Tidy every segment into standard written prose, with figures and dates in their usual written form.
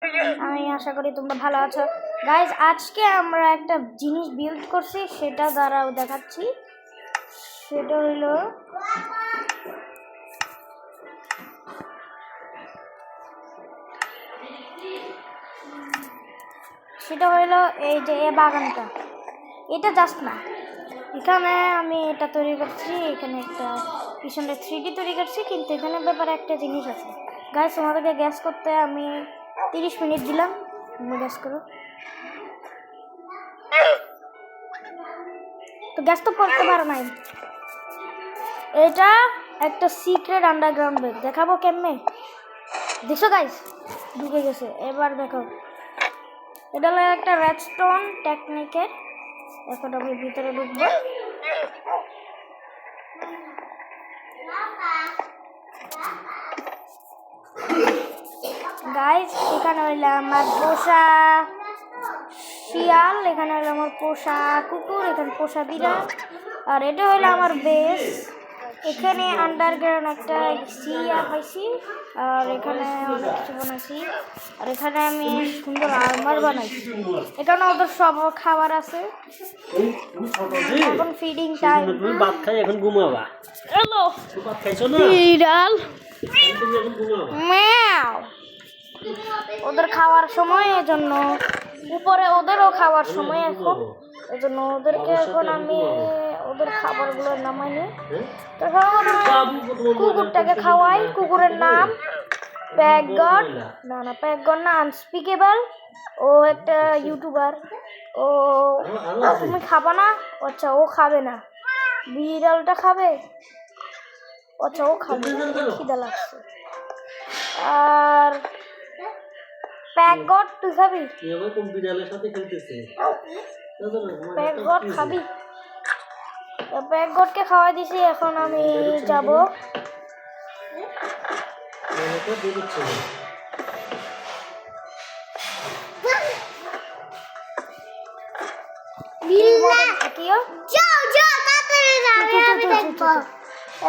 আমি আশা করি তোমরা ভালো আছো গাইজ। আজকে আমরা একটা জিনিস বিল্ড করছি, সেটা দ্বারাও দেখাচ্ছি। সেটা হইলো এই যে এই বাগানটা, এটা জাস্ট না, এখানে আমি এটা তৈরি করছি, এখানে একটা পিছনে 3D তৈরি করছি। কিন্তু এখানে ব্যাপারে একটা জিনিস আছে গাইজ, তোমাদেরকে গ্যাস করতে আমি 30 মিনিট দিলাম, তুমি গ্যাস করো। তো গ্যাস তো করতে পারো নাই। এটা একটা সিক্রেট আন্ডারগ্রাউন্ড বেস, দেখাবো কেমনে। দেখছো গাইজ, ঢুকে গেছে। এবার দেখো, এটা হলো একটা রেডস্টোন টেকনিকের। এখন আমি ভিতরে ঢুকবো। গাইজ, এখানে হইলো আমার পোষা শিয়াল, এখানে হলো আমার পোষা কুকুর, এখানে পোষা বিড়াল, আর এটা হলো আমার বেস। এখানে আন্ডারগ্রাউন্ড একটা সিয়া পাইছি, আর এখানে অনেক কিছু বানাইছি, আর এখানে আমি সুন্দর আর্মার বানাইছি। এখানে ওদের সব খাবার আছে। এখন ফিডিং টাইম। তুমি ভাত খাই এখন ঘুমাবা। হ্যালো ভাত খাইছো না? বিড়াল তুমি এখন ঘুমাবা। ম্যাও। ওদের খাওয়ার সময়, এজন্য উপরে ওদেরও খাওয়ার সময় এখন, এজন্য ওদেরকে এখন আমি ওদের খাবারগুলো নামাই নিই। তো কুকুরটাকে খাওয়াই। কুকুরের নাম প্যাকগড, না প্যাকগড না, আনস্পিকেবল। ও একটা ইউটিউবার। ও তুমি খাবা না? আচ্ছা, ও খাবে না। বিড়ালটা খাবে? আচ্ছা, ও খাবে, খিদা লাগছে। আর প্যাকগড, তুই খাবি? কোন বিড়ালের সাথে খেলতেছে? প্যাকগড খাবি? প্যাকগডকে খাওয়াই দিছি। এখন আমি যাব।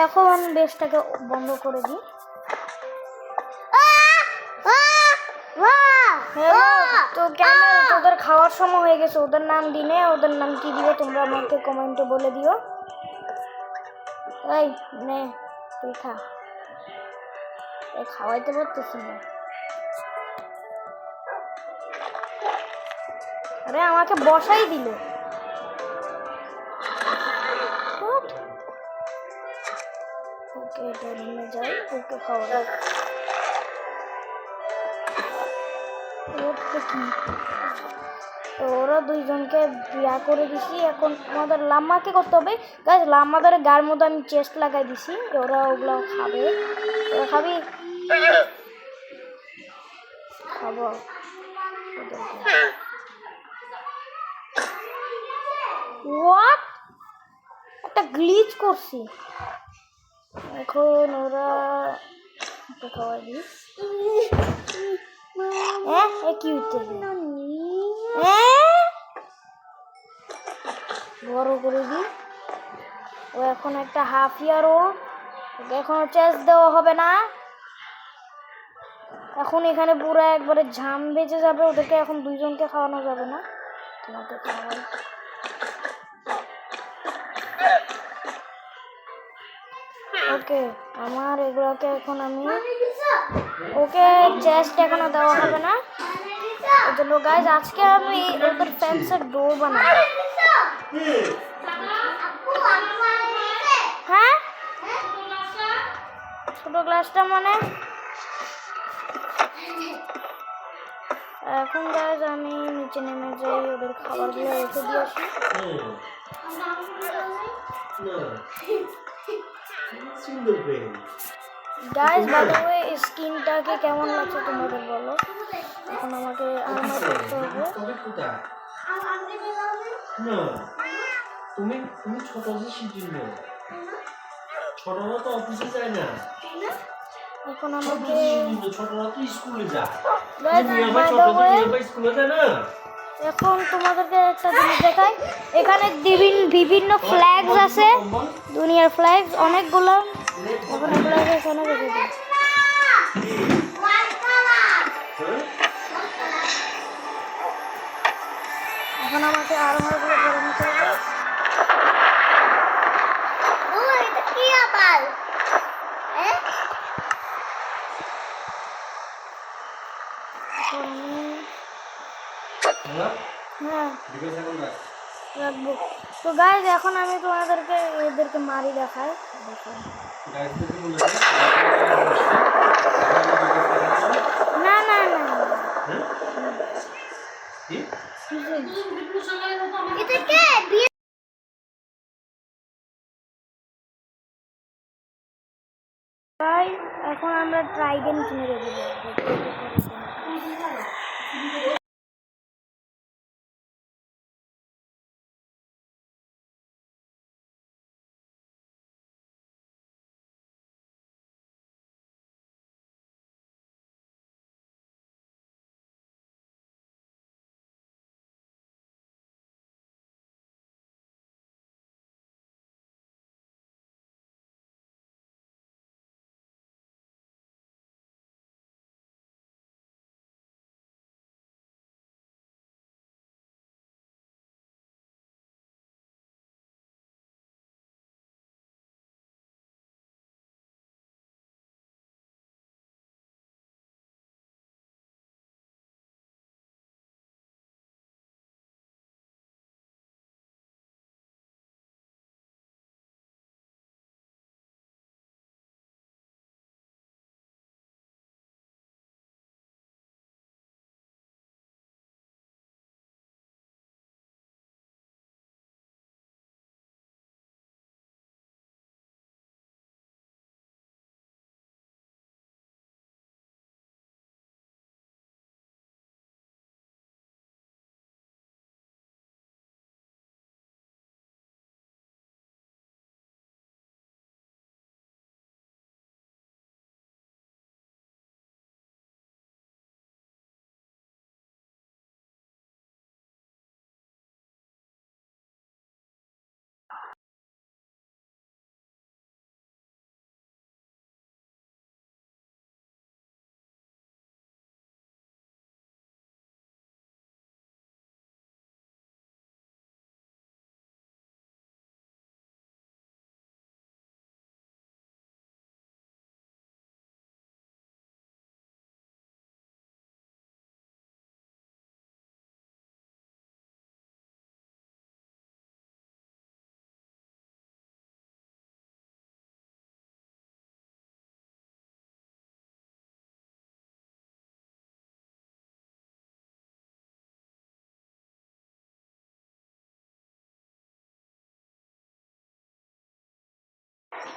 এখন বেসটাকে বন্ধ করে দিই। তো কেন তোদের খাওয়ার সময় হয়ে গেছে, ওদের নাম দিনে। ওদের নাম কি দিও তোমরা আমাকে কমেন্টে বলে দিও। এই নে, তুই খা। খাওয়াইতে পারতেছি না। আরে আমাকে বসাই দিল। ওকে, এটা নিয়ে যাই, ওকে খাওয়াই। তো ওরা দুইজনকে বিয়া করে দিছি। এখন আমাদের লাম্মাকে করতে হবে গাইজ। লাম্মাদের গার মধ্যে আমি চেস্ট লাগাই দিছি, ওরা ওগুলো খাবে। ওরা খাবি? খাবো। হোয়াট, একটা গ্লিচ করছি। এখন ওরা খাওয়াই দিই। কি হচ্ছে? বড় করে দিই। ও এখন একটা হাফ ইয়ার ওল্ড, ওকে এখনো চেস্ট দেওয়া হবে না। এখন এখানে পুরো একবারে ঝাম বেজে যাবে। ওদেরকে এখন দুইজনকে খাওয়ানো যাবে না, তোমাকে খাওয়াই। ওকে, আমার এগুলোকে এখন আমি ওকে চেস্ট এখনো দেওয়া হবে না। ওই জন্য গাইজ, আজকে আমি ওদের ফেন্সের ডোর বানাবো। হ্যাঁ, ছোট গ্লাসটা মানে এখন গাইজ আমি নিচে নেমে যাই, ওদের খাবারগুলো রেখে দিয়ে আসি। গাইজ, বাই দ্য ওয়ে, স্কিনটাকে কেমন লাগছে তোমাদের বলো। এখন আমাকে আর্মার করতে হবে। তুমি ছোট ছোটরা তো অফিসে যায় না। এখন আমাকে ছোটরা তো স্কুলে যায়। স্কুলে যায় না। এখন তোমাদেরকে একটা জিনিস দেখাই। এখানে বিভিন্ন ফ্ল্যাগস আছে, দুনিয়ার ফ্ল্যাগস অনেকগুলো। এখন এগুলোকে এখানে রেখে দিই। এখন আমাকে আর্মারগুলো করে নিতে হবে। এটা কি আবার হ্যাঁ রাখবো। তো গাইজ এখন আমি তোমাদেরকে এদেরকে মারি দেখাই। না না না এখন আমরা ট্রাইডেন্ট মেরে দেবো।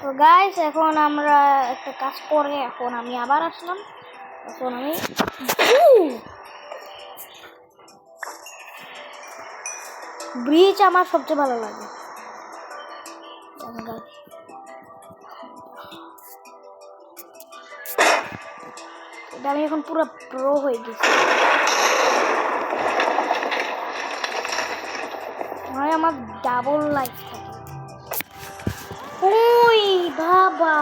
তো গাইস এখন আমরা একটা কাজ করে এখন আমি আবার আসলাম। এখন আমি ব্রিজ আমার সবচেয়ে ভালো লাগে। এটা আমি এখন পুরো প্রো হয়ে গেছি। আমার ডাবল লাইফ থাকে। ওই বাবা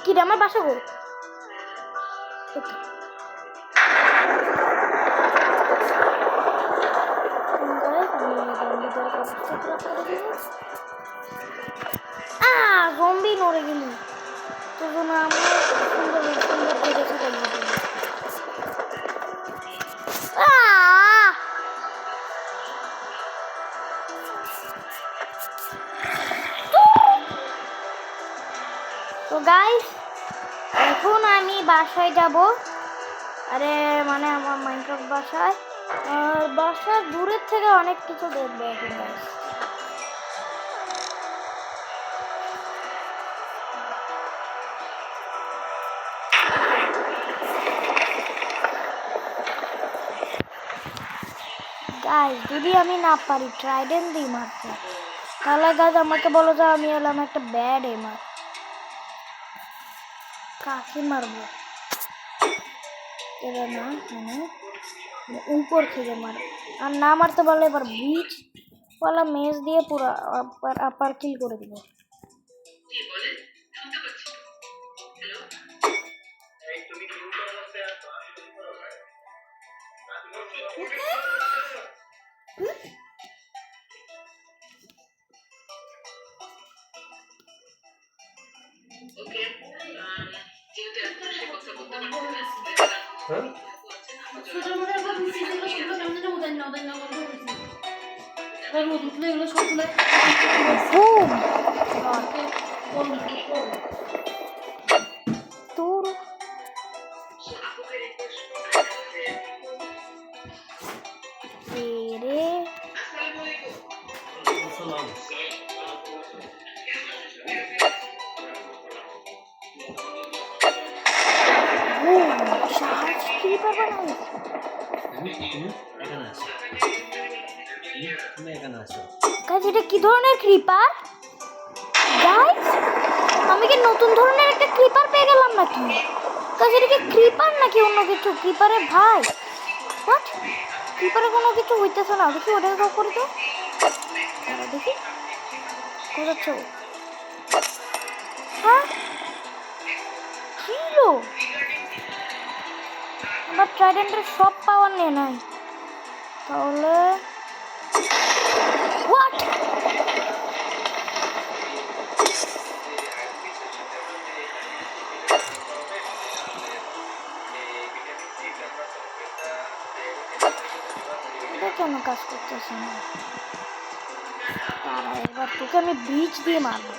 কি রে আমার বাসা গো জম্বি নড়ে গেলি তোর জন্য আমরা সুন্দর সুন্দর দেখে তো গাইস এখন আমি বাসায় যাব। আরে মানে আমার মাইনক্রাফট বাসায়, আর বাসার দূরের থেকে অনেক কিছু দেখবে এখন গাইস। গাইস যদি আমি না পারি ট্রাইডেন্ট দিই মারতে, তাহলে গাইস আমাকে বলো যে আমি হলাম একটা ব্যাড এমার। কাকে মারবো এটা না মানে উপর থেকে মারে, আর না মারতে পারলে এবার বিচ ওয়ালা মেজ দিয়ে পুরো আপার কিল করে দিব। হ্যাঁ বুম তোর রে সালাম। বুম চার্জ ক্রিপার বানাই। তুমি এখানে আসো, তুমি এখানে আসো। গাইস এটা কি ধরনের ক্রিপার? গাইস আমি কি নতুন ধরনের একটা ক্রিপার পেয়ে গেলাম নাকি? গাইস এটা কি ক্রিপার নাকি অন্য কিছু? ক্রিপারের ভাই হোয়াট? ক্রিপারে কোনো কিছু হইতেছে না, দেখি ওটা তো করে তো দেখি করেছ। হ্যাঁ ছিল আমার ট্রাইডেন্টের সব পাওয়ার নিয়ে নাই, তাহলে হোয়াট? এটা কেন কাজ করতেছে না? তারা এবার তোকে আমি ব্রিজ দিয়ে মারবো।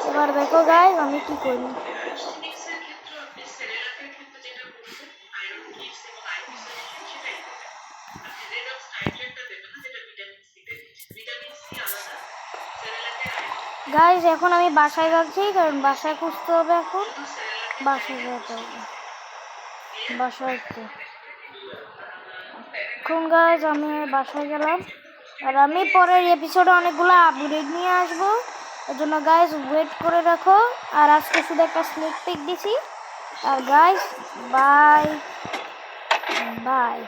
এবার দেখো গাইস আমি কি করি। গাইস এখন আমি বাসায় যাচ্ছি, কারণ বাসায় খুঁজতে হবে, এখন বাসায় যেতে হবে, বাসায় তো এখন গাইস আমি বাসায় গেলাম, আর আমি পরের এপিসোডে অনেকগুলো আপডেট নিয়ে আসবো, এর জন্য গাইস ওয়েট করে রাখো। আর আজকে শুধু একটা স্নেক পিক দিছি। আর গাইস বাই বাই।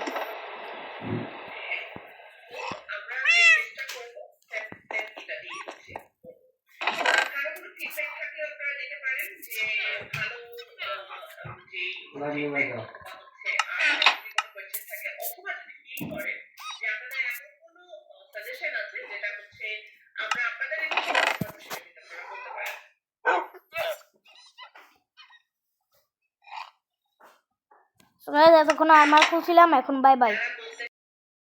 এতক্ষণ আমার খুলছিলাম, এখন বাই বাই।